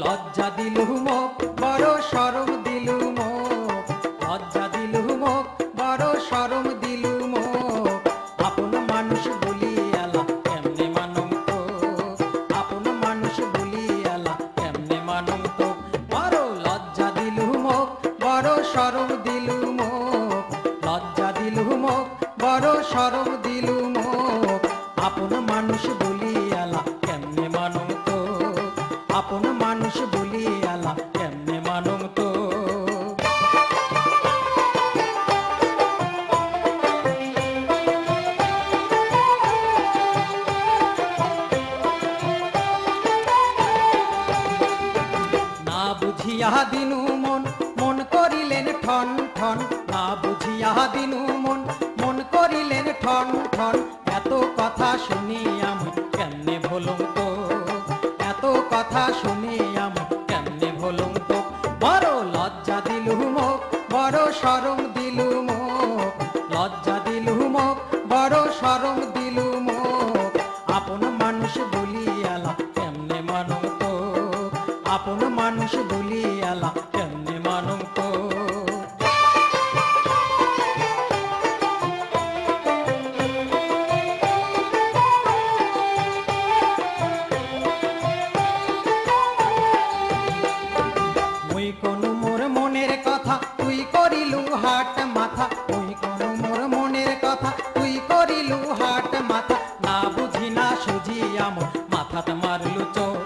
লজ্জা দিলু মোক বড় শরম দিলু মোক, লজ্জা দিলু মোক বড় শরম দিলু মোক। আপন মানুষ বলি আলা কেমনে মানম তো, আপন মানুষ বলি আলা কেমনে মানম তো। বড় লজ্জা দিলু মোক বড় শরম দিলু মোক, লজ্জা দিলু মোক বড় শরম দিলু মোক। আপন মানুষ বলি আলা কেমনে মানম তো, আপন মানুষ বলি আলা কেমনে মানম তো। না বুঝিয়া দিনু মন মন করিলেন ঠন ঠন, না বুঝিয়া দিনু মন মন করিলেন ঠন ঠন। এত কথা শুনি আমি কেমনে ভুলুম তো, এত কথা শুনি আমি কেমনে ভুলুম তো। বড় লজ্জা দিলু মোক বড় শরম দিলু মোক, লজ্জা দিলু মোক বড় শরম দিলু মোক। আপন মানুষ বলি আলা কেমনে মানম তো, আপন মানুষ বলি আলা কেমনে মানম তো। মুই কোনো মোর মনের কথা তুই করিলু হাট মাথা, মুই কোনো মোর মনের কথা তুই করিলু হাট মাথা। না বুঝি না সুঝি আমন মাথাতে মারলু চোট,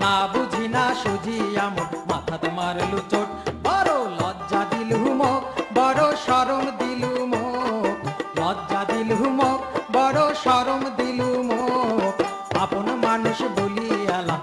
না বুঝি না সুঝি আমন মাথাতে মারলু চোট। বড় লজ্জা দিলু মোক বড় শরম দিলু মোক, লজ্জা দিলু মোক বড় শরম দিলু মোক। আপন মানুষ বলি আলা